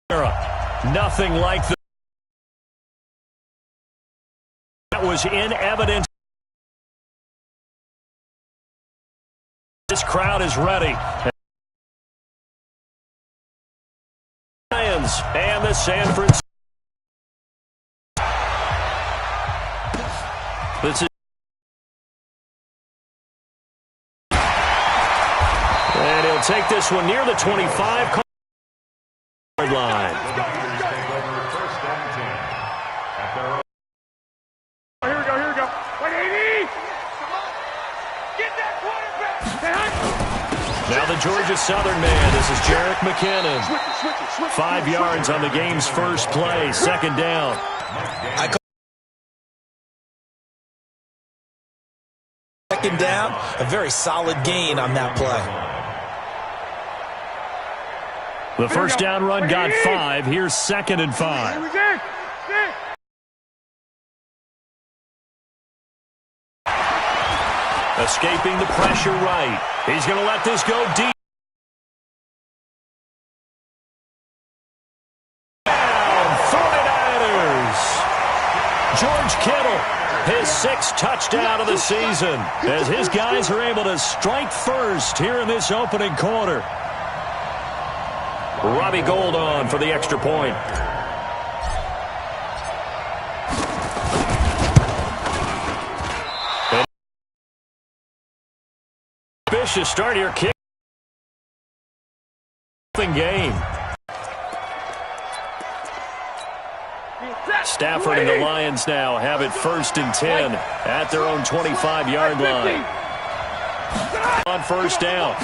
Nothing like that was in evidence. This crowd is ready. Lions and the San Francisco. This is, and he'll take this one near the 25 yard line. Here we go. 180. Get that quarterback. Now the Georgia Southern man. This is Jerick McKinnon. 5 yards on the game's first play. Second down. Second down, a very solid gain on that play. The first down run got 5. Here's 2nd and 5. Escaping the pressure right. He's going to let this go deep. Down, 49ers. George Kittle, his 6th touchdown of the season, as his guys are able to strike first here in this opening quarter. Robbie Gould on for the extra point. Vicious start here. Kick. Game. Stafford and the Lions now have it 1st and 10 at their own 25-yard line. On first down.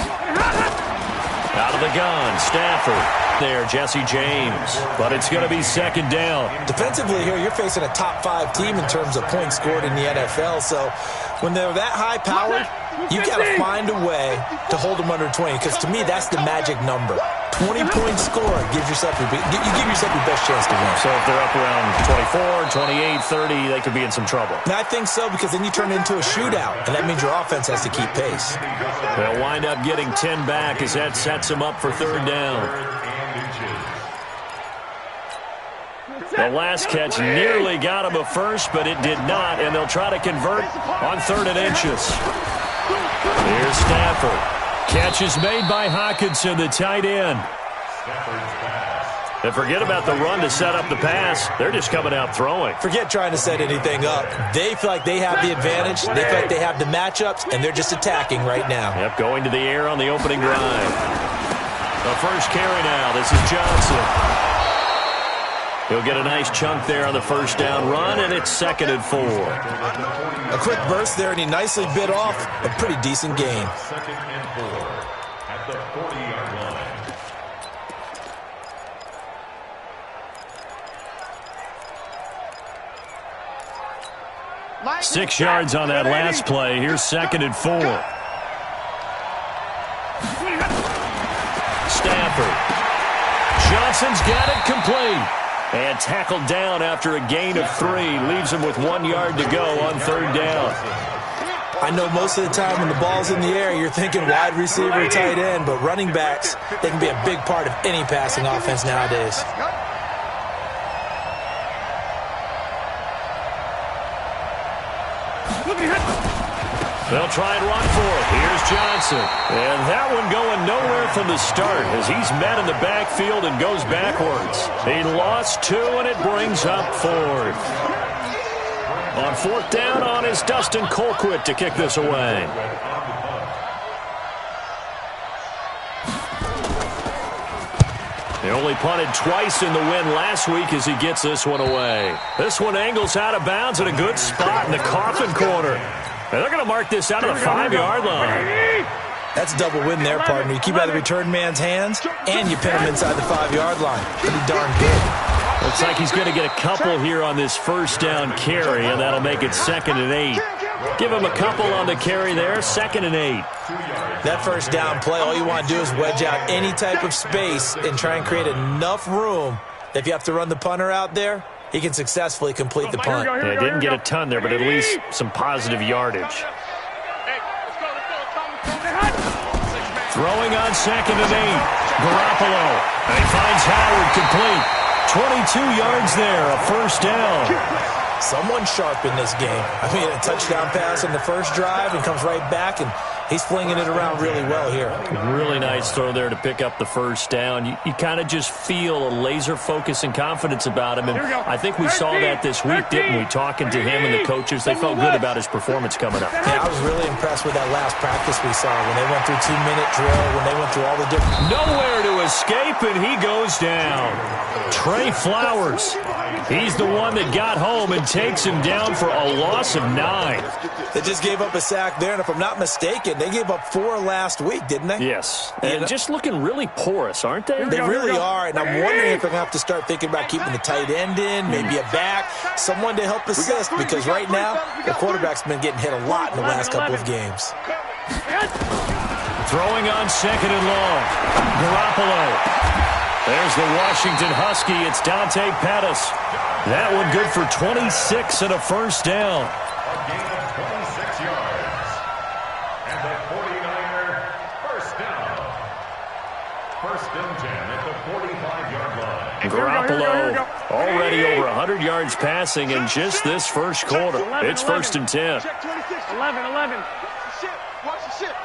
Out of the gun, Stafford. There, Jesse James. But it's going to be 2nd down. Defensively here, you're facing a top-5 team in terms of points scored in the NFL. So when they're that high-powered, you've got to find a way to hold them under 20. Because to me, that's the magic number. 20-point score gives yourself you give yourself your best chance to win. So if they're up around 24, 28, 30, they could be in some trouble. And I think so, because then you turn it into a shootout, and that means your offense has to keep pace. They'll wind up getting 10 back as that sets them up for 3rd down. The last catch nearly got him a first, but it did not, and they'll try to convert on 3rd and inches. Here's Stafford. Catch is made by Hockenson, the tight end. And forget about the run to set up the pass. They're just coming out throwing. Forget trying to set anything up. They feel like they have the advantage. They feel like they have the matchups, and they're just attacking right now. Yep, going to the air on the opening drive. The first carry now. This is Johnson. He'll get a nice chunk there on the first down run, and it's 2nd and 4. A quick burst there, and he nicely bit off a pretty decent gain. 2nd and 4 at the 40-yard line. 6 yards on that last play. Here's 2nd and 4. Stafford. Johnson's got it complete. And tackled down after a gain of 3. Leaves him with 1 yard to go on 3rd down. I know most of the time when the ball's in the air, you're thinking wide receiver, tight end, but running backs, they can be a big part of any passing offense nowadays. They'll try and run for it. Here's Johnson. And that one going nowhere from the start as he's met in the backfield and goes backwards. He lost 2, and it brings up 4th. On 4th down on is Dustin Colquitt to kick this away. They only punted twice in the win last week as he gets this one away. This one angles out of bounds at a good spot in the coffin corner. And they're going to mark this out of the 5-yard line. That's a double win there, partner. You keep out of the return man's hands, and you pin him inside the 5-yard line. Pretty darn good. Looks like he's going to get a couple here on this first down carry, and that'll make it 2nd and 8. Give him a couple on the carry there, 2nd and 8. That first down play, all you want to do is wedge out any type of space and try and create enough room. If you have to run the punter out there, he can successfully complete the punt. Yeah, didn't get a ton there, but at least some positive yardage. Throwing on 2nd and 8. Garoppolo. And he finds Howard complete. 22 yards there, a first down. Someone sharp in this game. I mean, a touchdown pass on the first drive and comes right back, and he's flinging it around really well here. Really nice throw there to pick up the first down. You kind of just feel a laser focus and confidence about him, and I think we saw that this week, didn't we? Talking to him and the coaches, they felt good about his performance coming up. Yeah, I was really impressed with that last practice we saw when they went through 2-minute drill, when they went through all the different... Nowhere to escape, and he goes down. Trey Flowers. He's the one that got home and takes him down for a loss of 9. They just gave up a sack there, and if I'm not mistaken, they gave up 4 last week, didn't they? Yes, and just looking really porous, aren't they? They really are, and I'm wondering if they're going to have to start thinking about keeping the tight end in, maybe a back, someone to help assist, because right now, the quarterback's been getting hit a lot in the last couple of games. Throwing on second and long. Garoppolo. There's the Washington Husky. It's Dante Pettis. That one good for 26 and a first down. A gain of 26 yards. And the 49er first down. First and 10 at the 45-yard line. Garoppolo already over 100 yards passing in just this first quarter. It's first and 10. 11. Watch the shit.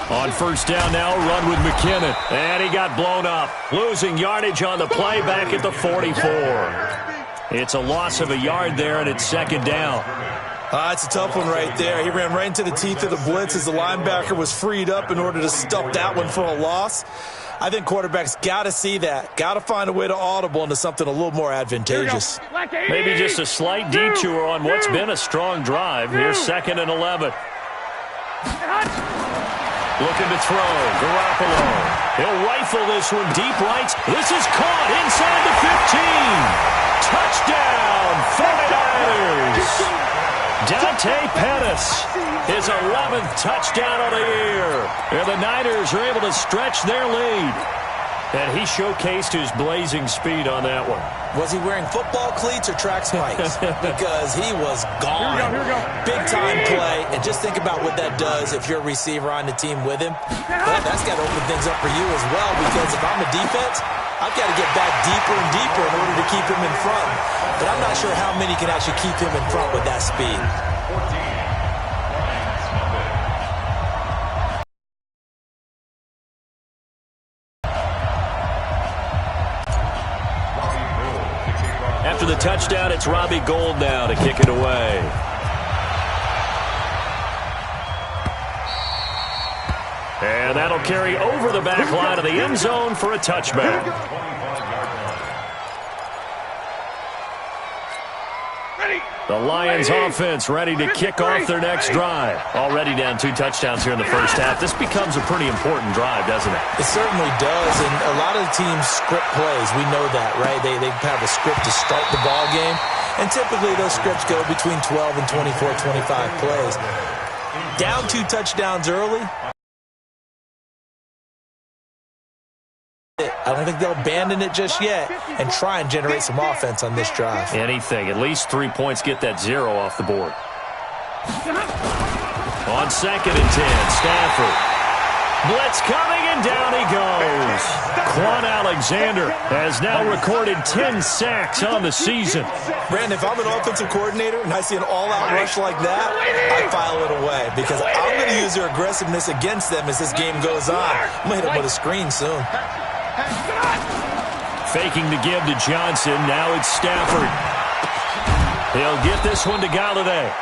On first down now, run with McKinnon. And he got blown up. Losing yardage on the play back at the 44. It's a loss of a yard there, and it's second down. It's a tough one right there. He ran right into the teeth of the blitz as the linebacker was freed up in order to stuff that one for a loss. I think quarterbacks got to see that. Got to find a way to audible into something a little more advantageous. Maybe just a slight detour on what's been a strong drive. Here's second and 11. Looking to throw. Garoppolo. He'll rifle this one deep right. This is caught inside the 15. Touchdown, 49ers. Dante Pettis, his 11th touchdown of the year. And the Niners are able to stretch their lead. And he showcased his blazing speed on that one. Was he wearing football cleats or track spikes? Because he was gone. Here we go. Big-time play. And just think about what that does if you're a receiver on the team with him. Well, that's got to open things up for you as well, because if I'm a defense, I've got to get back deeper and deeper in order to keep him in front. But I'm not sure how many can actually keep him in front with that speed. 14. After the touchdown, it's Robbie Gould now to kick it away. And that'll carry over the back line of the end zone for a touchback. The Lions offense ready to kick off their next drive. Already down 2 touchdowns here in the first half. This becomes a pretty important drive, doesn't it? It certainly does, and a lot of the teams script plays. We know that, right? They have a script to start the ball game, and typically those scripts go between 12 and 24, 25 plays. Down 2 touchdowns early. I don't think they'll abandon it just yet and try and generate some offense on this drive. Anything. At least 3 points, get that 0 off the board. On second and 10, Stafford. Blitz coming, and down he goes. Quan Alexander has now recorded 10 sacks on the season. Brandon, if I'm an offensive coordinator and I see an all-out rush like that, I file it away because I'm going to use their aggressiveness against them as this game goes on. I'm going to hit them with a screen soon. Faking the give to Johnson. Now it's Stafford. He'll get this one to Galladay.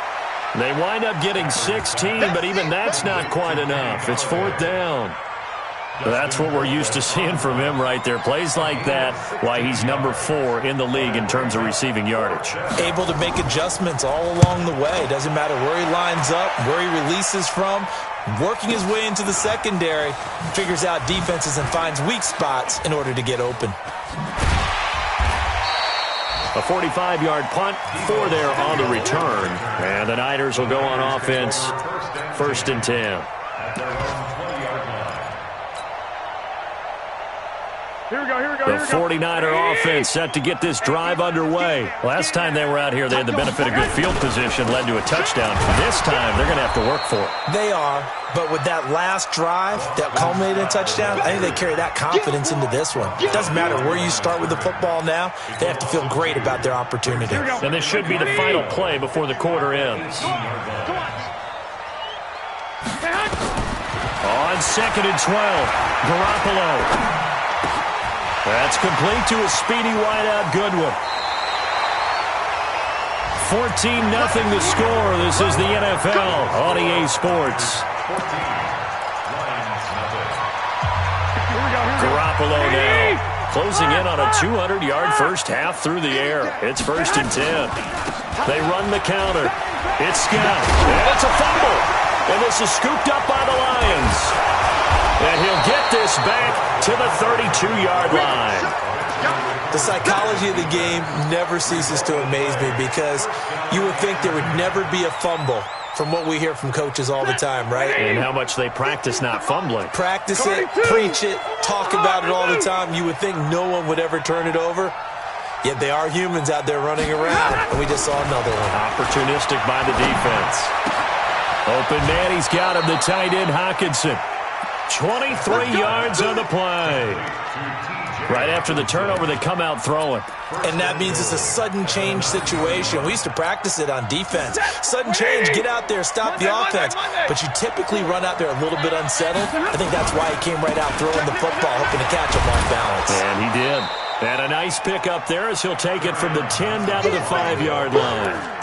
They wind up getting 16, but even that's not quite enough. It's 4th down. That's what we're used to seeing from him right there. Plays like that, why he's number 4 in the league in terms of receiving yardage. Able to make adjustments all along the way. Doesn't matter where he lines up, where he releases from. Working his way into the secondary, figures out defenses and finds weak spots in order to get open. A 45-yard punt, 4 there on the return. And the Niners will go on offense, 1st and 10. The 49er offense set to get this drive underway. Last time they were out here, they had the benefit of good field position, led to a touchdown. This time, they're going to have to work for it. They are, but with that last drive that culminated in a touchdown, I think they carry that confidence into this one. It doesn't matter where you start with the football now. They have to feel great about their opportunity. And this should be the final play before the quarter ends. On 2nd and 12, Garoppolo. That's complete to a speedy wideout Goodwin. 14-0 the score. This is the NFL on EA Sports. Garoppolo now closing in on a 200-yard first half through the air. It's 1st and 10. They run the counter. It's Scott. And it's a fumble. And this is scooped up by the Lions. And he'll get this back to the 32-yard line. The psychology of the game never ceases to amaze me because you would think there would never be a fumble from what we hear from coaches all the time, right? And how much they practice not fumbling. Practice it, preach it, talk about it all the time. You would think no one would ever turn it over. Yet they are humans out there running around, and we just saw another one. Opportunistic by the defense. Open man, he's got him, the tight end, Hockenson. 23 yards on the play. Right after the turnover, they come out throwing. And that means it's a sudden change situation. We used to practice it on defense. Sudden change, get out there, stop the offense. But you typically run out there a little bit unsettled. I think that's why he came right out throwing the football, hoping to catch him off balance. And he did. And a nice pick up there as he'll take it from the 10 down to the 5-yard line.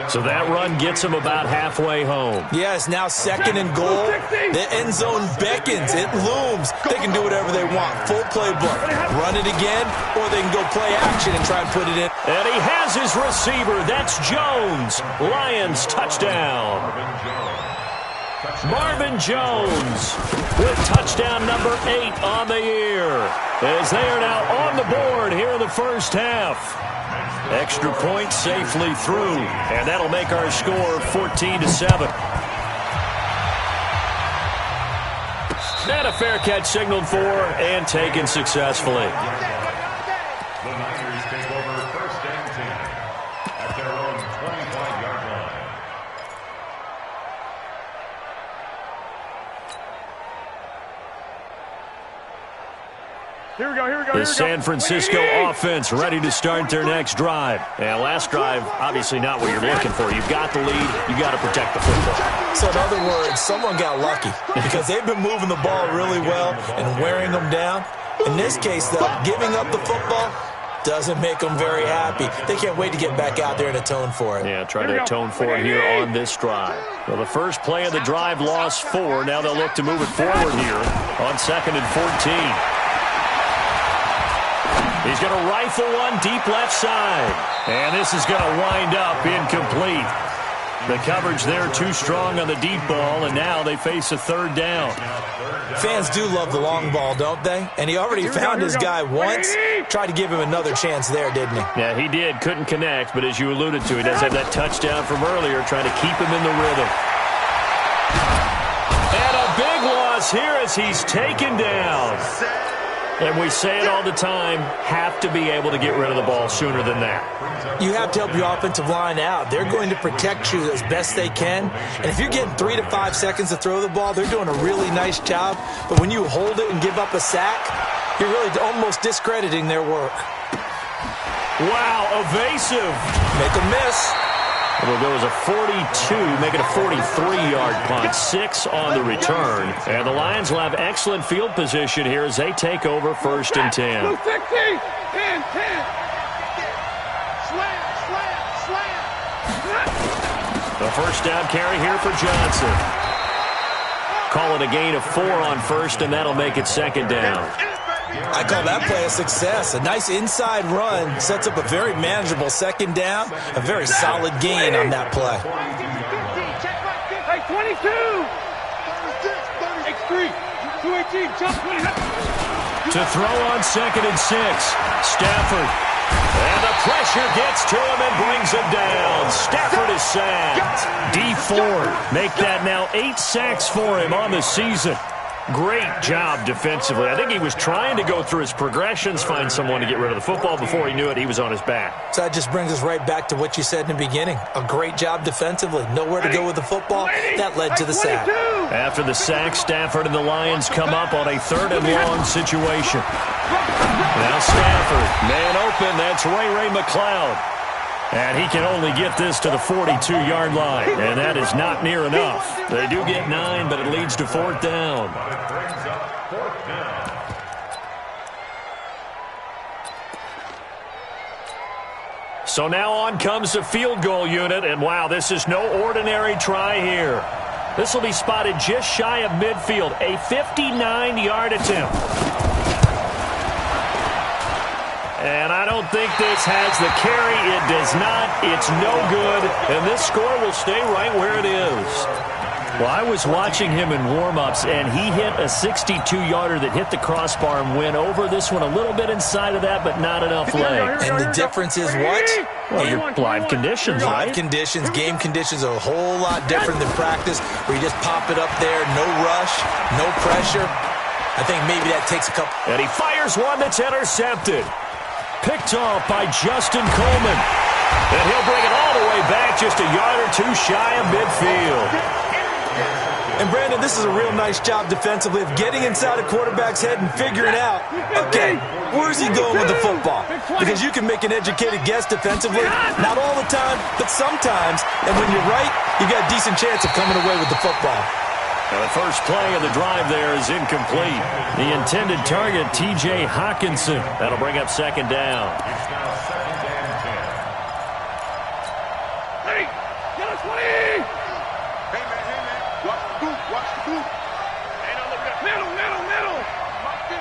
So that run gets him about halfway home. Yeah, it's now 2nd and goal. The end zone beckons. It looms. They can do whatever they want. Full playbook. Run it again, or they can go play action and try and put it in. And he has his receiver. That's Jones. Lions touchdown. Marvin Jones with touchdown number 8 on the year. As they are now on the board here in the first half. Extra point safely through, and that'll make our score 14-7. And a fair catch signaled for and taken successfully. The Niners take over 1st and 10 at their own 25-yard line. Here we go. The San Francisco offense ready to start their next drive. And last drive, obviously not what you're looking for. You've got the lead. You've got to protect the football. So in other words, someone got lucky because they've been moving the ball really well and wearing them down. In this case, though, giving up the football doesn't make them very happy. They can't wait to get back out there and atone for it. Yeah, trying to atone for it here on this drive. Well, the first play of the drive lost 4. Now they'll look to move it forward here on 2nd and 14. He's going to rifle one deep left side. And this is going to wind up incomplete. The coverage there too strong on the deep ball, and now they face a 3rd down. Fans do love the long ball, don't they? And he already found his guy once. Tried to give him another chance there, didn't he? Yeah, he did. Couldn't connect, but as you alluded to, he does have that touchdown from earlier, trying to keep him in the rhythm. And a big loss here as he's taken down. And we say it all the time, have to be able to get rid of the ball sooner than that. You have to help your offensive line out. They're going to protect you as best they can. And if you're getting 3 to 5 seconds to throw the ball, they're doing a really nice job. But when you hold it and give up a sack, you're really almost discrediting their work. Wow, evasive. Make a miss. It'll go as a 42, make it a 43-yard punt, 6 on the return. And the Lions will have excellent field position here as they take over 1st and 10. 260, 10. The first down carry here for Johnson. Call it a gain of 4 on 1st, and that'll make it 2nd down. I call that play a success. A nice inside run sets up a very manageable 2nd down. A very solid gain on that play. Hey, 22. 36, 33, 218, jump 20. To throw on 2nd and 6, Stafford. And the pressure gets to him and brings him down. Stafford is sacked. D Ford make that now 8 sacks for him on the season. Great job defensively. I think he was trying to go through his progressions, find someone to get rid of the football. Before he knew it, he was on his back. So that just brings us right back to what you said in the beginning. A great job defensively. Nowhere to go with the football. That led to the sack. After the sack, Stafford and the Lions come up on a 3rd and long situation. Now Stafford, man open. That's Ray McCloud. And he can only get this to the 42-yard line, and that is not near enough. They do get 9, but it leads to 4th down. But it brings up 4th down. So now on comes the field goal unit, and wow, this is no ordinary try here. This will be spotted just shy of midfield, a 59-yard attempt. And I don't think this has the carry. It does not. It's no good. And this score will stay right where it is. Well, I was watching him in warm-ups, and he hit a 62-yarder that hit the crossbar and went over this one a little bit inside of that, but not enough leg. And the difference is what? Well, your live conditions, right? Live conditions, game conditions are a whole lot different than practice, where you just pop it up there, no rush, no pressure. I think maybe that takes a couple. And he fires one that's intercepted. Picked off by Justin Coleman. And he'll bring it all the way back just a yard or two shy of midfield. And, Brandon, this is a real nice job defensively of getting inside a quarterback's head and figuring out, okay, where's he going with the football? Because you can make an educated guess defensively, not all the time, but sometimes. And when you're right, you got a decent chance of coming away with the football. Now the first play of the drive there is incomplete. The intended target, T.J. Hawkinson. That'll bring up 2nd down. It's now 2nd and 10. Hey, get us 20! Hey, man, watch the boot, watch the boot. Hey, no, look at middle.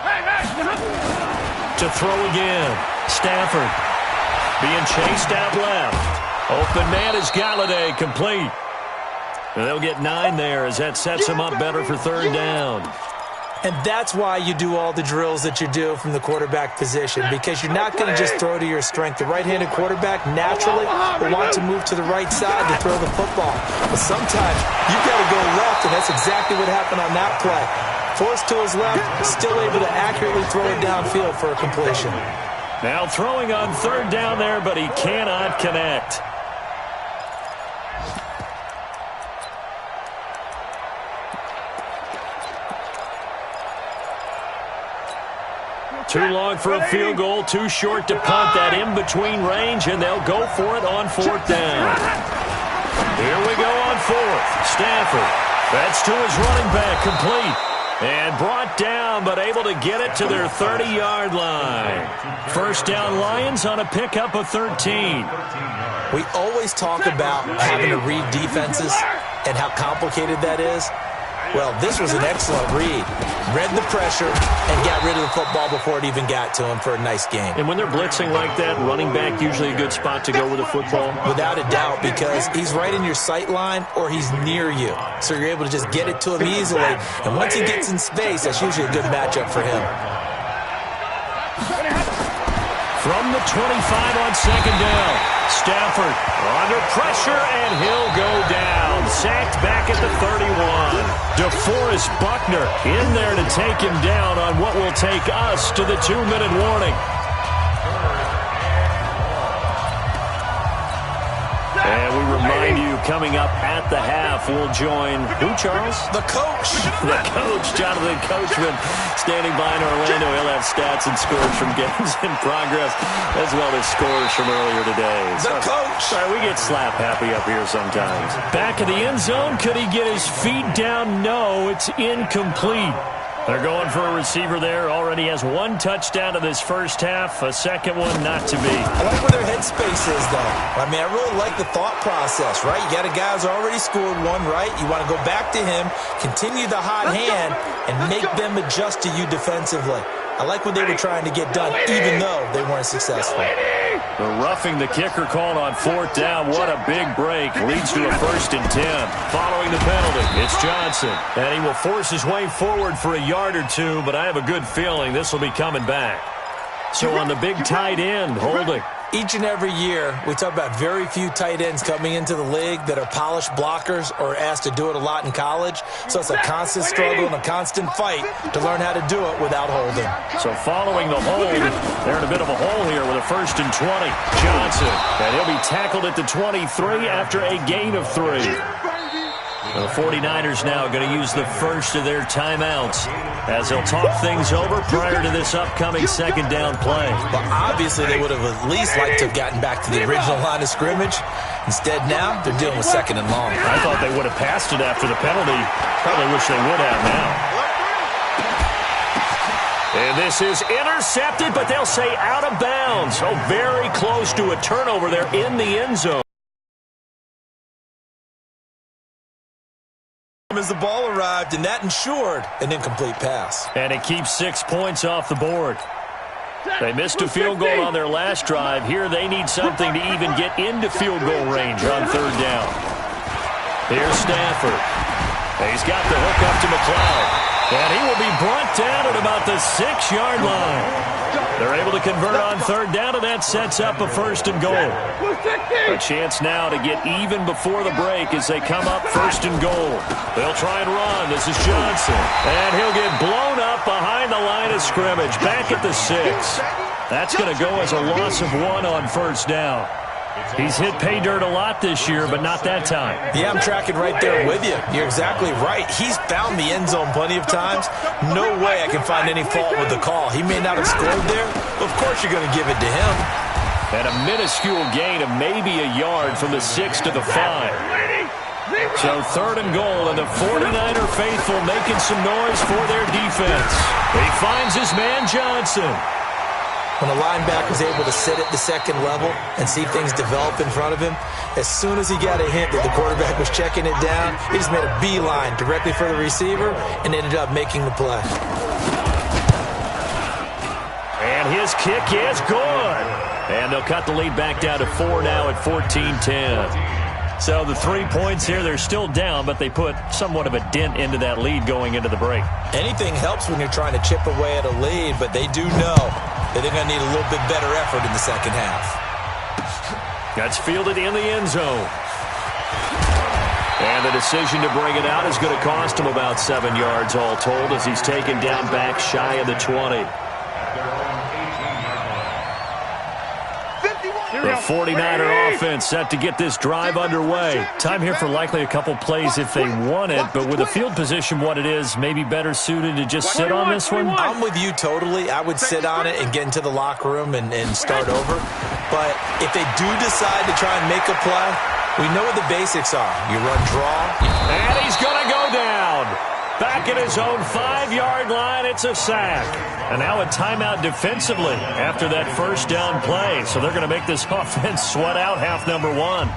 Hey. To throw again. Stafford being chased out left. Open man is Galladay, complete. And they'll get 9 there as that sets them up better for 3rd down. And that's why you do all the drills that you do from the quarterback position, because you're not going to just throw to your strength. The right-handed quarterback naturally will want to move to the right side to throw the football. But sometimes you've got to go left, and that's exactly what happened on that play. Forced to his left, still able to accurately throw it downfield for a completion. Now throwing on 3rd down there, but he cannot connect. Too long for a field goal, too short to punt that in-between range, and they'll go for it on 4th down. Here we go on 4th. Stafford, that's to his running back, complete. And brought down, but able to get it to their 30-yard line. 1st down Lions on a pickup of 13. We always talk about having to read defenses and how complicated that is. Well, this was an excellent read. Read the pressure and got rid of the football before it even got to him for a nice game. And when they're blitzing like that, running back usually a good spot to go with the football? Without a doubt, because he's right in your sight line or he's near you. So you're able to just get it to him easily. And once he gets in space, that's usually a good matchup for him. From the 25 on 2nd down. Stafford under pressure, and he'll go down. Sacked back at the 31. DeForest Buckner in there to take him down on what will take us to the 2-minute warning. And we remind you, coming up at the half, we'll join who, Charles? The coach. The coach, Jonathan Coachman, standing by in Orlando. He'll have stats and scores from games in progress, as well as scores from earlier today. The coach. Sorry, we get slap happy up here sometimes. Back of the end zone. Could he get his feet down? No, it's incomplete. They're going for a receiver there. Already has 1 touchdown in this first half. A second one not to be. I like where their headspace is, though. I mean, I really like the thought process, right? You got a guy who's already scored 1, right? You want to go back to him, continue the hot hand, and make them adjust to you defensively. I like what they were trying to get done, even though they weren't successful. The roughing the kicker called on 4th down. What a big break. Leads to a 1st and 10. Following the penalty, it's Johnson. And he will force his way forward for a yard or two, but I have a good feeling this will be coming back. So on the big tight end, holding. Each and every year, we talk about very few tight ends coming into the league that are polished blockers or asked to do it a lot in college. So it's a constant struggle and a constant fight to learn how to do it without holding. So following the hold, they're in a bit of a hole here with a 1st and 20. Johnson, and he'll be tackled at the 23 after a gain of 3. The 49ers now going to use the first of their timeouts as they'll talk things over prior to this upcoming 2nd down play. But obviously they would have at least liked to have gotten back to the original line of scrimmage. Instead now, they're dealing with 2nd and long. I thought they would have passed it after the penalty. Probably wish they would have now. And this is intercepted, but they'll say out of bounds. Oh, very close to a turnover there in the end zone. As the ball arrived, and that ensured an incomplete pass. And it keeps 6 points off the board. They missed a field goal on their last drive. Here they need something to even get into field goal range on 3rd down. Here's Stafford. He's got the hook up to McLeod. And he will be brought down at about the 6-yard line. They're able to convert on 3rd down, and that sets up a 1st and goal. A chance now to get even before the break as they come up 1st and goal. They'll try and run. This is Johnson. And he'll get blown up behind the line of scrimmage. Back at the 6. That's going to go as a loss of 1 on 1st down. He's hit pay dirt a lot this year, but not that time. Yeah, I'm tracking right there with you. You're exactly right. He's found the end zone plenty of times. No way I can find any fault with the call. He may not have scored there, but of course you're going to give it to him. And a minuscule gain of maybe a yard from the 6 to the 5. So 3rd and goal, and the 49er faithful making some noise for their defense. He finds his man Johnson. When a linebacker is able to sit at the 2nd level and see things develop in front of him, as soon as he got a hint that the quarterback was checking it down, he just made a beeline directly for the receiver and ended up making the play. And his kick is good. And they'll cut the lead back down to 4 now at 14-10. So the 3 points here, they're still down, but they put somewhat of a dent into that lead going into the break. Anything helps when you're trying to chip away at a lead, but they do know that they're going to need a little bit better effort in the 2nd half. That's fielded in the end zone. And the decision to bring it out is going to cost him about 7 yards all told as he's taken down back shy of the 20. The 49er offense set to get this drive underway. Time here for likely a couple plays if they want it, but with the field position what it is, maybe better suited to just sit on this one? I'm with you totally. I would sit on it and get into the locker room and start over. But if they do decide to try and make a play, we know what the basics are. You run draw. And he's going to go down. Back at his own 5-yard line, it's a sack. And now a timeout defensively after that 1st down play. So they're going to make this offense sweat out half number 1.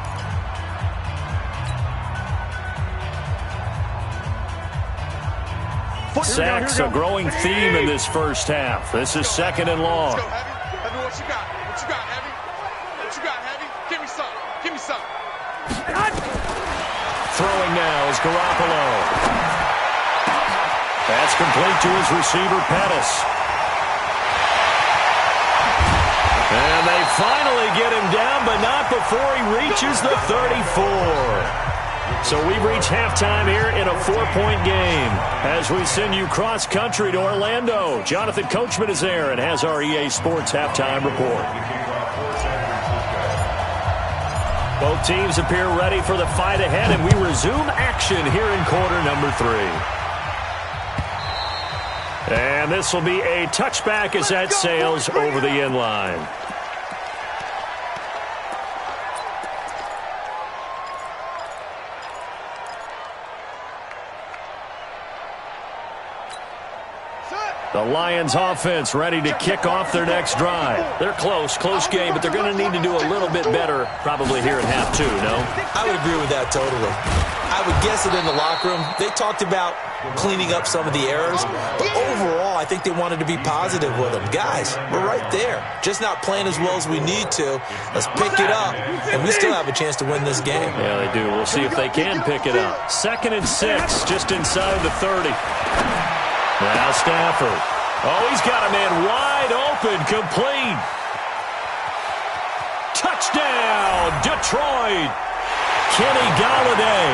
Sacks a growing theme in this 1st half. This is 2nd and long. Let's go, Heavy. Heavy, what you got? What you got, Heavy? What you got, Heavy? Give me some. Give me some. Throwing now is Garoppolo. That's complete to his receiver, Pettis. And they finally get him down, but not before he reaches the 34. So we reach halftime here in a 4-point game as we send you cross-country to Orlando. Jonathan Coachman is there and has our EA Sports halftime report. Both teams appear ready for the fight ahead, and we resume action here in quarter number 3. And this will be a touchback as that sails over the end line. The Lions offense ready to kick off their next drive. They're close game, but they're going to need to do a little bit better probably here in half 2, no? I would agree with that totally. I would guess it in the locker room. They talked about cleaning up some of the errors, but overall, I think they wanted to be positive with them. Guys, we're right there. Just not playing as well as we need to. Let's pick it up, and we still have a chance to win this game. Yeah, they do. We'll see if they can pick it up. 2nd and 6, just inside the 30. Now Stafford. Oh, he's got a man wide open, complete. Touchdown, Detroit! Kenny Golladay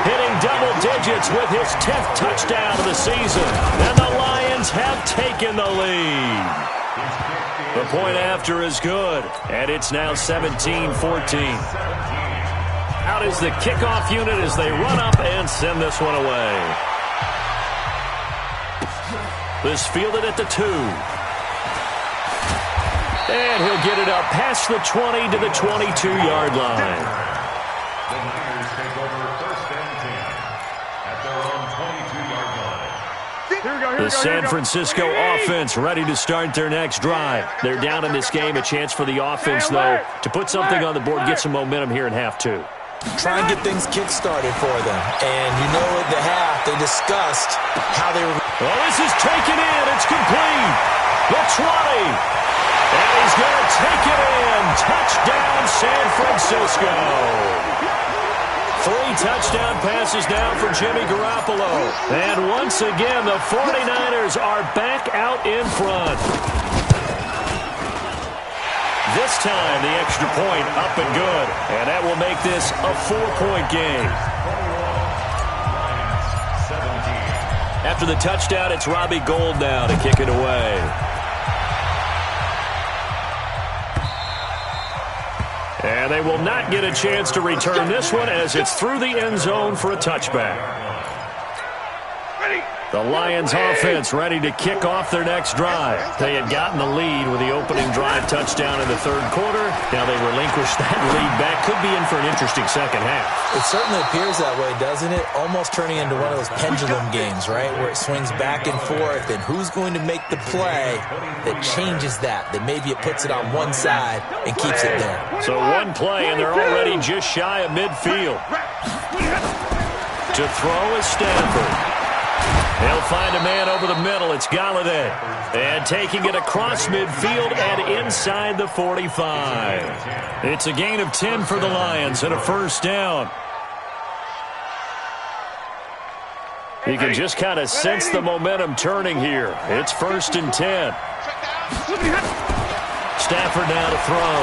hitting double digits with his 10th touchdown of the season. And the Lions have taken the lead. The point after is good, and it's now 17-14. Out is the kickoff unit as they run up and send this one away. This fielded at the 2. And he'll get it up past the 20 to the 22-yard line. The Niners take over first and 10 at their own 22-yard line. The San Francisco offense ready to start their next drive. They're down in this game. A chance for the offense, though, to put something on the board, get some momentum here in half 2. Try and get things kick-started for them. And you know at the half, they discussed how they were... Oh, this is taken in. It's complete. The 20. And he's going to take it in. Touchdown, San Francisco. 3 touchdown passes now for Jimmy Garoppolo. And once again, the 49ers are back out in front. This time, the extra point up and good. And that will make this a 4-point game. After the touchdown, it's Robbie Gould now to kick it away. And they will not get a chance to return this one as it's through the end zone for a touchback. The Lions offense ready to kick off their next drive. They had gotten the lead with the opening drive touchdown in the 3rd quarter. Now they relinquish that lead back. Could be in for an interesting second half. It certainly appears that way, doesn't it? Almost turning into one of those pendulum games, right? Where it swings back and forth, and who's going to make the play that changes that maybe it puts it on one side and keeps it there. So one play, and they're already just shy of midfield. To throw is Stanford. He'll find a man over the middle. It's Golladay. And taking it across midfield and inside the 45. It's a gain of 10 for the Lions and a first down. You can just kind of sense the momentum turning here. It's 1st and 10. Stafford now to throw.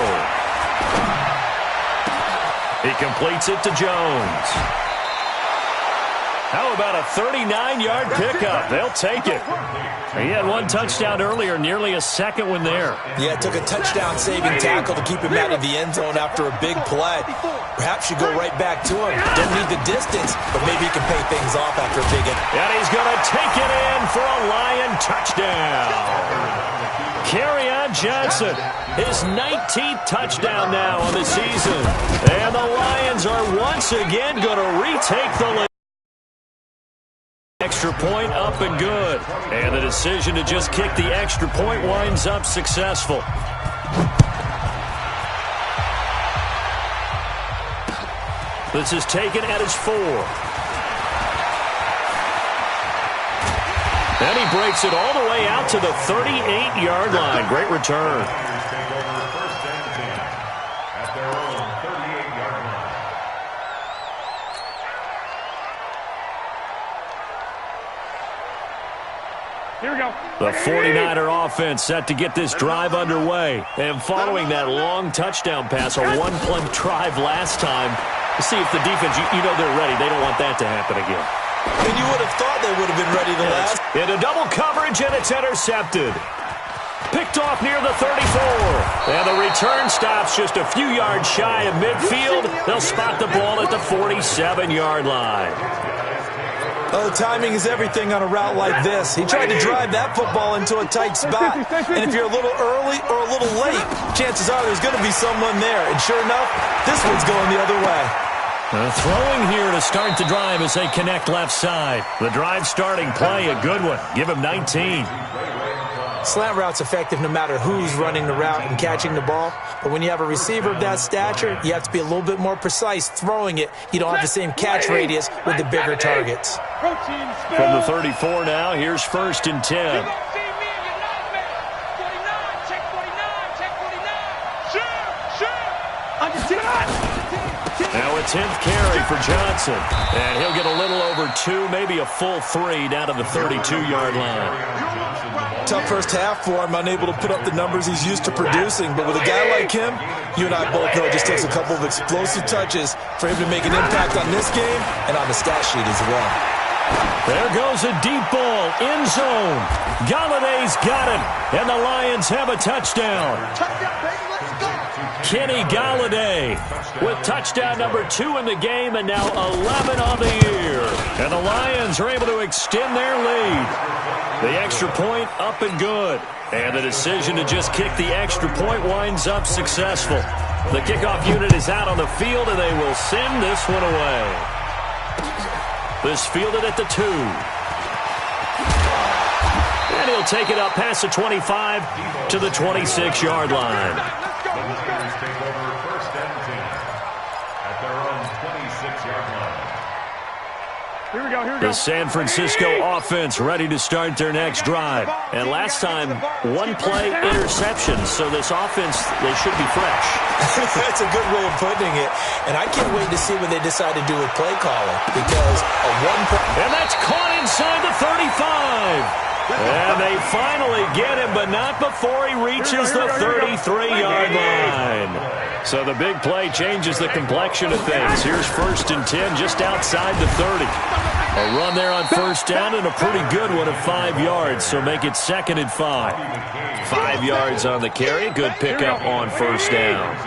He completes it to Jones. How about a 39-yard pickup? They'll take it. He had 1 touchdown earlier, nearly a second one there. Yeah, it took a touchdown-saving tackle to keep him out of the end zone after a big play. Perhaps you go right back to him. Don't need the distance, but maybe he can pay things off after a big hit. And he's going to take it in for a Lion touchdown. Kerryon Johnson, his 19th touchdown now on the season. And the Lions are once again going to retake the lead. Extra point up and good. And the decision to just kick the extra point winds up successful. This is taken at his 4. And he breaks it all the way out to the 38-yard line. Great return. Here we go. The 49er offense set to get this drive underway. And following that long touchdown pass, a 1-play drive last time, to see if the defense, you know they're ready. They don't want that to happen again. And you would have thought they would have been ready to last. Into double coverage, and it's intercepted. Picked off near the 34. And the return stops just a few yards shy of midfield. They'll spot the ball at the 47-yard line. Oh, timing is everything on a route like this. He tried to drive that football into a tight spot. And if you're a little early or a little late, chances are there's going to be someone there. And sure enough, this one's going the other way. Throwing here to start the drive as they connect left side. The drive starting play, a good one. Give him 19. Slant route's effective no matter who's running the route and catching the ball. But when you have a receiver of that stature, you have to be a little bit more precise throwing it. You don't have the same catch radius with the bigger targets. From the 34 now, here's 1st and 10. Now a 10th carry for Johnson. And he'll get a little over 2, maybe a full 3 down to the 32-yard line. tough first half for him, unable to put up the numbers he's used to producing. But with a guy like him, you and I both know it just takes a couple of explosive touches for him to make an impact on this game and on the stat sheet as well. There goes a deep ball, end zone. Galladay's got it, and the Lions have a touchdown. Kenny Galladay with touchdown number 2 in the game, and now 11 on the year. And the Lions are able to extend their lead. The extra point up and good. And the decision to just kick the extra point winds up successful. The kickoff unit is out on the field, and they will send this one away. This fielded at the 2. And he'll take it up past the 25 to the 26-yard line. Take over 1st and 10 at their own 26-yard line. Here we go. The San Francisco offense ready to start their next drive. And last time, 1-play interception. So this offense, they should be fresh. That's a good way of putting it. And I can't wait to see what they decide to do with play calling. Because a 1-play... And that's caught inside the 35. And they finally get him, but not before he reaches the 33-yard line. So the big play changes the complexion of things. Here's 1st and 10 just outside the 30. A run there on 1st down and a pretty good one of 5 yards, so make it 2nd and 5. 5 yards on the carry. Good pickup on 1st down.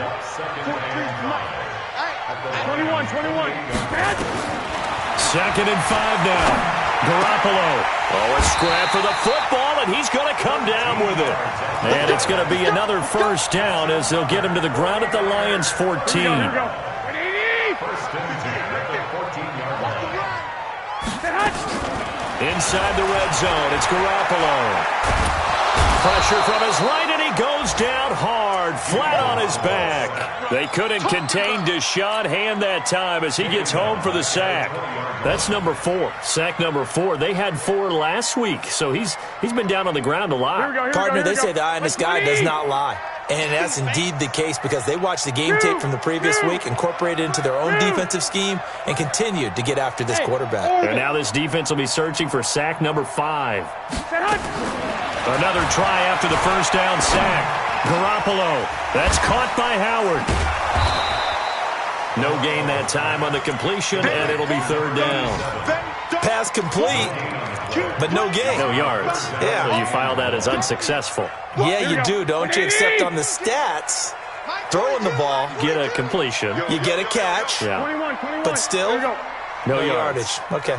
21. 2nd and 5 now. Garoppolo. Oh, a scrap for the football, and he's going to come down with it. And it's going to be another 1st down as they'll get him to the ground at the Lions' 14. 1st and 10 at the 14-yard line. Inside the red zone, it's Garoppolo. Pressure from his right, and he goes down hard, flat on his back. They couldn't contain Deshaun Hand that time as he gets home for the sack. That's number 4, sack number 4. They had 4 last week, so he's been down on the ground a lot. Partner, they say the eye in the sky does not lie. And that's indeed the case because they watched the game tape from the previous week, incorporated it into their own defensive scheme, and continued to get after this quarterback. And now this defense will be searching for sack number 5. Another try after the 1st down sack. Garoppolo. That's caught by Howard. No gain that time on the completion, and it'll be 3rd down. Pass complete, but no gain. No yards. Yeah. So you file that as unsuccessful. Yeah, you do, don't you? Except on the stats, throwing the ball, Get a completion. you get a catch, Yeah. but still, No yardage. Okay.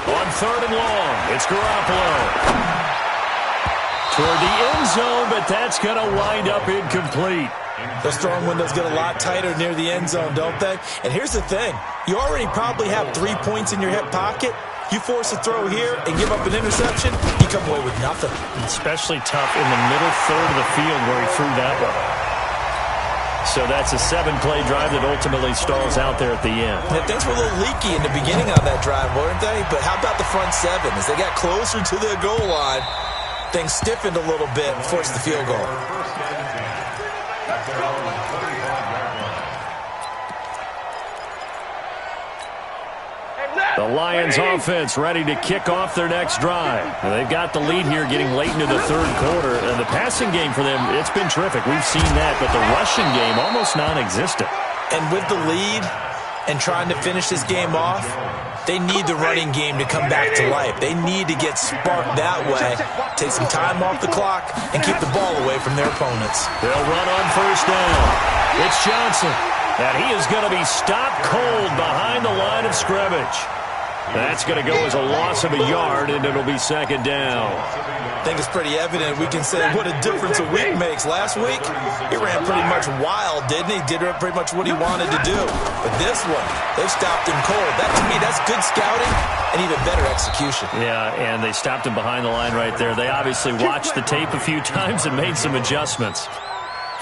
On 3rd and long, it's Garoppolo. Toward the end zone, but that's going to wind up incomplete. Those throwing windows get a lot tighter near the end zone, don't they? And here's the thing. You already probably have 3 points in your hip pocket. You force a throw here and give up an interception, you come away with nothing. Especially tough in the middle third of the field where he threw that one. So that's a 7-play drive that ultimately stalls out there at the end. Yeah, things were a little leaky in the beginning on that drive, weren't they? But how about the front 7? As they got closer to their goal line, things stiffened a little bit and forced the field goal. The Lions offense ready to kick off their next drive. And they've got the lead here getting late into the 3rd quarter. And the passing game for them, it's been terrific. We've seen that, but the rushing game almost non-existent. And with the lead and trying to finish this game off, they need the running game to come back to life. They need to get sparked that way, take some time off the clock, and keep the ball away from their opponents. They'll run on 1st down. It's Johnson. And he is going to be stopped cold behind the line of scrimmage. That's going to go as a loss of a yard, and it'll be 2nd down. I think it's pretty evident. We can say what a difference a week makes. Last week, he ran pretty much wild, didn't he? Did pretty much what he wanted to do. But this one, they've stopped him cold. That, to me, that's good scouting and even better execution. Yeah, and they stopped him behind the line right there. They obviously watched the tape a few times and made some adjustments.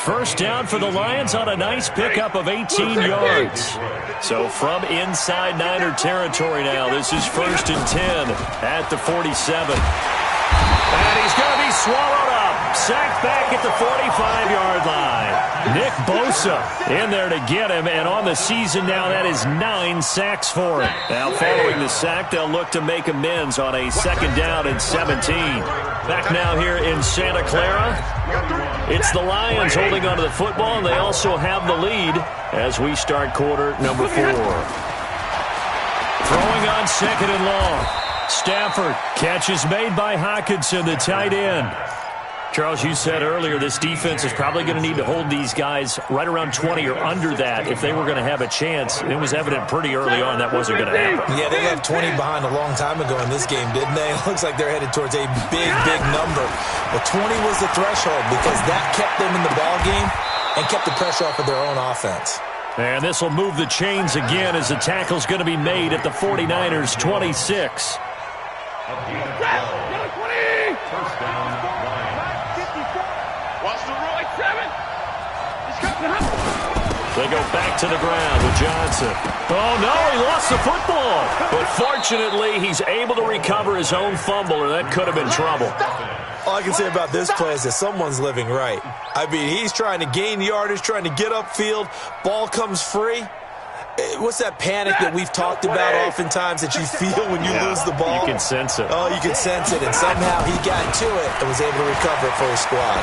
1st down for the Lions on a nice pickup of 18 yards. So from inside Niner territory now, this is 1st and 10 at the 47. And he's going to be he's swallowed up. Sacked back at the 45-yard line. Nick Bosa in there to get him, and on the season now, that is 9 sacks for him. Now, following the sack, they'll look to make amends on a 2nd down and 17. Back now here in Santa Clara. It's the Lions holding onto the football, and they also have the lead as we start quarter number 4. Throwing on 2nd and long. Stafford, catch is made by Hockenson, the tight end. Charles, you said earlier this defense is probably going to need to hold these guys right around 20 or under that if they were going to have a chance. It was evident pretty early on that wasn't going to happen. Yeah, they left 20 behind a long time ago in this game, didn't they? It looks like they're headed towards a big, big number. But 20 was the threshold because that kept them in the ball game and kept the pressure off of their own offense. And this will move the chains again as the tackle's going to be made at the 49ers' 26. First down, Lions. Watch the roll. 7. They go back to the ground with Johnson. Oh, no, he lost the football. But fortunately, he's able to recover his own fumble, or that could have been trouble. All I can say about this play is that someone's living right. I mean, he's trying to gain yardage, trying to get upfield. Ball comes free. What's that panic that we've talked about oftentimes that you feel when you lose the ball? You can sense it. Oh, you can sense it, and somehow he got to it and was able to recover it for his squad.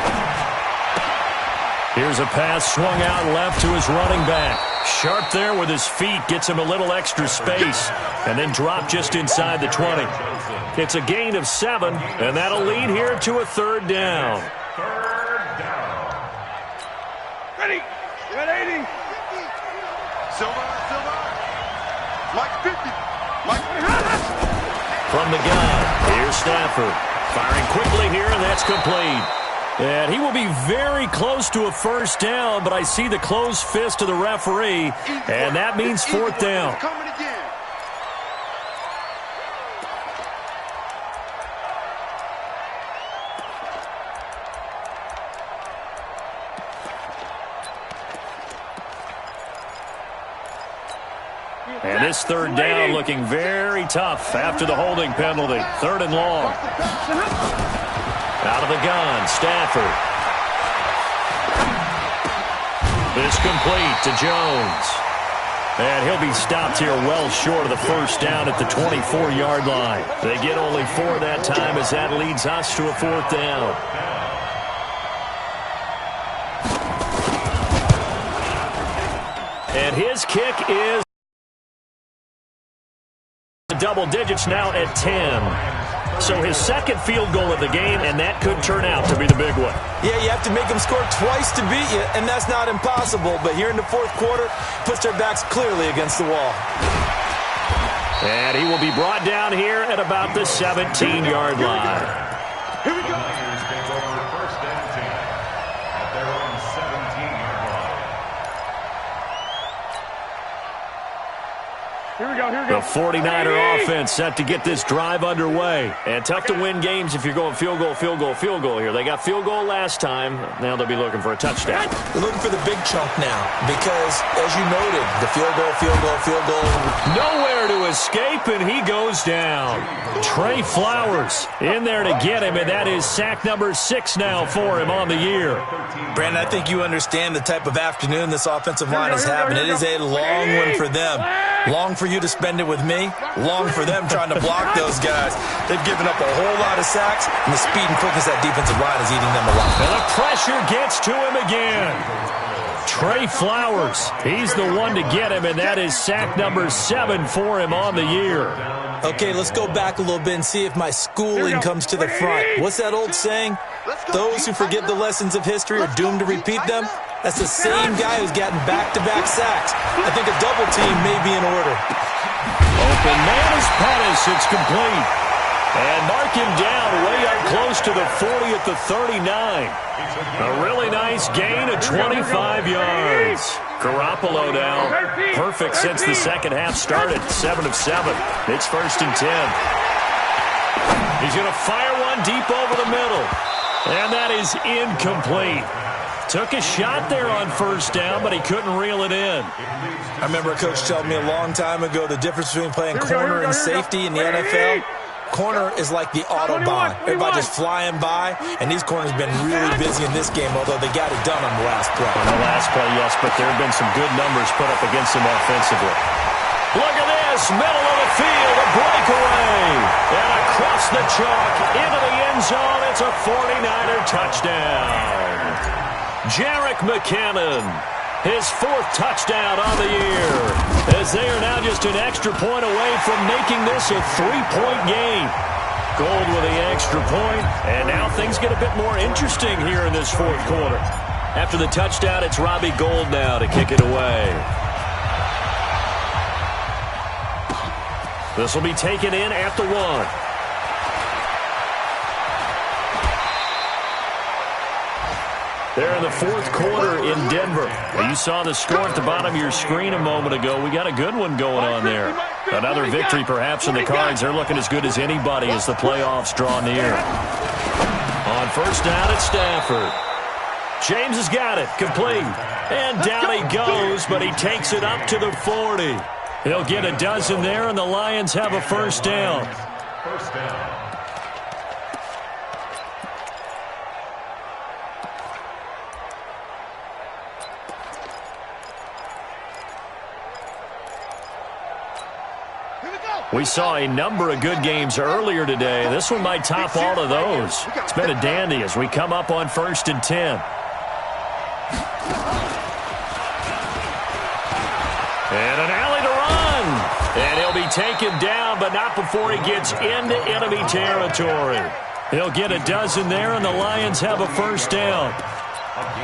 Here's a pass swung out left to his running back. Sharp there with his feet, gets him a little extra space, and then dropped just inside the 20. It's a gain of 7, and that'll lead here to a 3rd down. Third down. Ready. You're at 80. Silver. Like 50. Like From the gun, here's Stafford. Firing quickly here, and that's complete. And he will be very close to a 1st down, but I see the closed fist of the referee, and that means 4th down. coming again. And this 3rd down looking very tough after the holding penalty. 3rd and long. Out of the gun, Stafford. This complete to Jones. And he'll be stopped here well short of the 1st down at the 24-yard line. They get only 4 that time as that leads us to a 4th down. And his kick is double digits now at 10. So his 2nd field goal of the game, and that could turn out to be the big one. Yeah, you have to make them score twice to beat you, and that's not impossible. But here in the 4th quarter, puts their backs clearly against the wall. And he will be brought down here at about the 17-yard line. Here we go. Lions take over 1st and 10 at their own 17-yard line. Here we go. The 49er offense set to get this drive underway. And tough to win games if you're going field goal here. They got field goal last time. Now they'll be looking for a touchdown. They're looking for the big chunk now because, as you noted, the field goal. Nowhere to escape, and he goes down. Trey Flowers in there to get him, and that is sack number 6 now for him on the year. Brandon, I think you understand the type of afternoon this offensive line is having. It is a long one for them. Long for you to spend it with me. Long for them trying to block those guys. They've given up a whole lot of sacks, and the speed and quickness that defensive line is eating them alive. And the pressure gets to him again. Trey Flowers, he's the one to get him, and that is sack number 7 for him on the year. Okay, let's go back a little bit and see if my schooling comes to the front. What's that old saying? Those who forget the lessons of history are doomed to repeat them. That's the same guy who's gotten back-to-back sacks. I think a double team may be in order. Open man is Pettis. It's complete. And mark him down way up close to the 40 at the 39. A really nice gain of 25 yards. Garoppolo now perfect since the 2nd half started. 7 of 7. It's 1st and 10. He's going to fire one deep over the middle. And that is incomplete. Took a shot there on 1st down, but he couldn't reel it in. I remember a coach telling me a long time ago the difference between playing corner and safety in the NFL. corner is like the Autobahn. Everybody just flying by, and these corners have been really busy in this game, although they got it done on the last play. On the last play, yes, but there have been some good numbers put up against them offensively. Look at this, middle of the field, a breakaway. And across the chalk, into the end zone, it's a 49er touchdown. Jerick McKinnon, his 4th touchdown on the year, as they are now just an extra point away from making this a 3-point game. Gold with the extra point, and now things get a bit more interesting here in this 4th quarter. After the touchdown, it's Robbie Gould now to kick it away. This will be taken in at the 1. They're in the 4th quarter in Denver. You saw the score at the bottom of your screen a moment ago. We got a good one going on there. Another victory perhaps in the cards. They're looking as good as anybody as the playoffs draw near. On first down, it's Stafford. James has got it, complete. And down he goes, but he takes it up to the 40. He'll get a dozen there, and the Lions have a first down. First down. We saw a number of good games earlier today. This one might top all of those. It's been a dandy as we come up on 1st and 10. And an alley to run. And he'll be taken down, but not before he gets into enemy territory. He'll get a dozen there, and the Lions have a first down.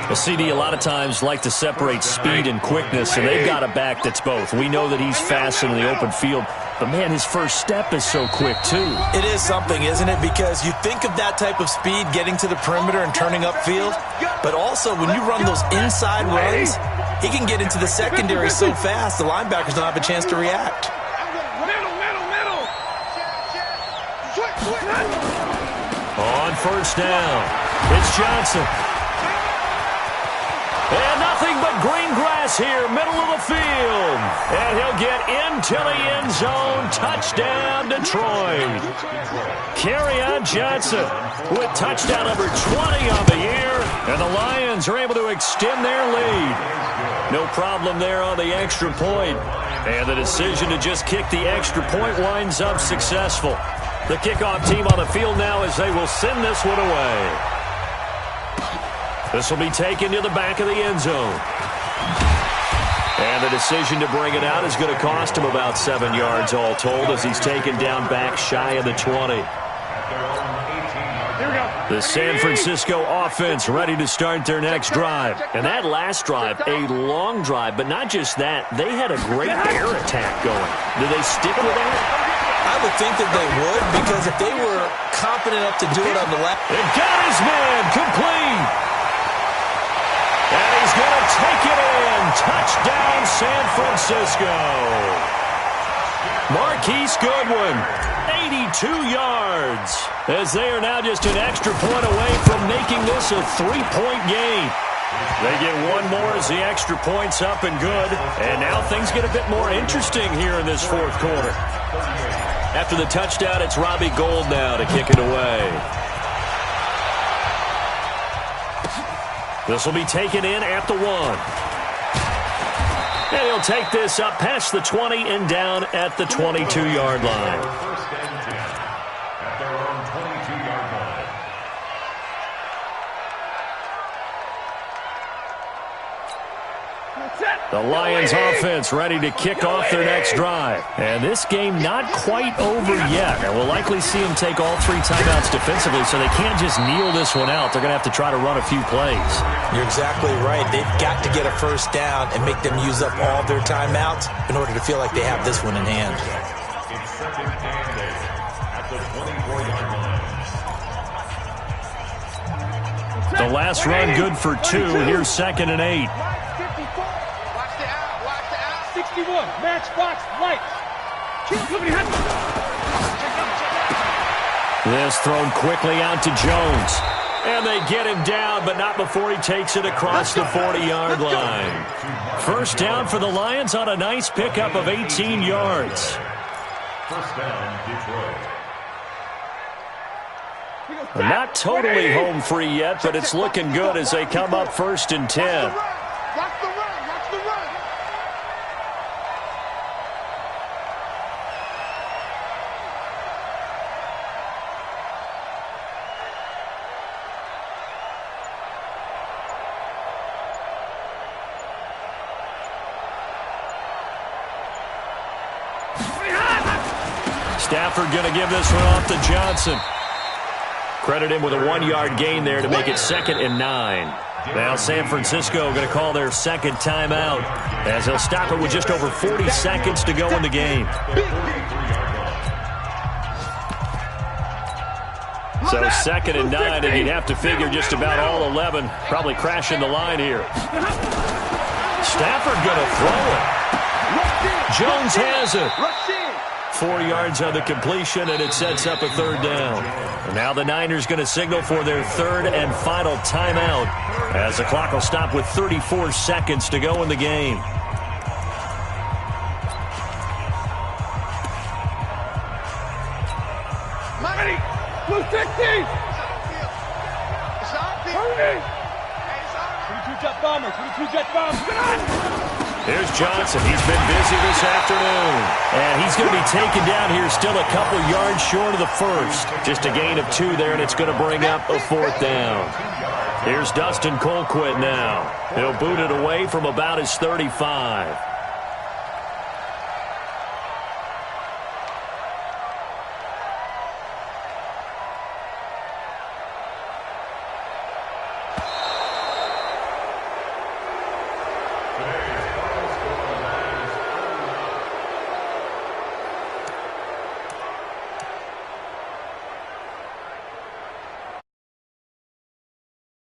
Well, CD a lot of times like to separate speed and quickness, and they've got a back that's both. We know that he's fast in the open field, but, man, his first step is so quick, too. It is something, isn't it? Because you think of that type of speed getting to the perimeter and turning upfield, but also when you run those inside runs, he can get into the secondary so fast the linebackers don't have a chance to react. On first down, it's Johnson. And nothing but green grass here, middle of the field. And he'll get into the end zone. Touchdown, Detroit. Kerryon Johnson with touchdown number 20 on the year. And the Lions are able to extend their lead. No problem there on the extra point. And the decision to just kick the extra point winds up successful. The kickoff team on the field now as they will send this one away. This will be taken to the back of the end zone. And the decision to bring it out is going to cost him about 7 yards all told as he's taken down back shy of the 20. The San Francisco offense ready to start their next drive. And that last drive, a long drive, but not just that. They had a great air attack going. Do they stick with that? I would think that they would, because if they were confident enough to do it on the left. It got his man complete. And he's going to take it in. Touchdown, San Francisco. Marquise Goodwin, 82 yards. As they are now just an extra point away from making this a 3-point game. They get one more as the extra point's up and good. And now things get a bit more interesting here in this 4th quarter. After the touchdown, it's Robbie Gould now to kick it away. This will be taken in at the 1. And he'll take this up past the 20 and down at the 22-yard line. First and 10 at their own 22-yard line. The Lions offense ready to kick off their next drive. And this game not quite over yet. And we'll likely see them take all 3 timeouts defensively, so they can't just kneel this one out. They're going to have to try to run a few plays. You're exactly right. They've got to get a first down and make them use up all their timeouts in order to feel like they have this one in hand. It's second and 8 at the 24-yard line. The last run good for 2. Here's second and 8. 61, matchbox, lights. This thrown quickly out to Jones. And they get him down, but not before he takes it across the 40-yard line. First down for the Lions on a nice pickup of 18 yards. First down, Detroit. Not totally home free yet, but it's looking good as they come up 1st and 10. Watch the run. Watch the run. Stafford going to give this one off to Johnson. Credit him with a 1-yard gain there to make it 2nd and 9. Now San Francisco going to call their second timeout as they'll stop it with just over 40 seconds to go in the game. So 2nd and 9, and you'd have to figure just about all 11 probably crashing the line here. Stafford going to throw it. Jones has it. 4 yards on the completion, and it sets up a 3rd down. And now the Niners going to signal for their 3rd and final timeout as the clock will stop with 34 seconds to go in the game. Ready. Blue 60. Hurry. 22 jet bombers. 22 jet bombers. Here's Johnson. He's been busy this afternoon. And he's going to be taken down here still a couple yards short of the 1st. Just a gain of 2 there, and it's going to bring up a 4th down. Here's Dustin Colquitt now. He'll boot it away from about his 35.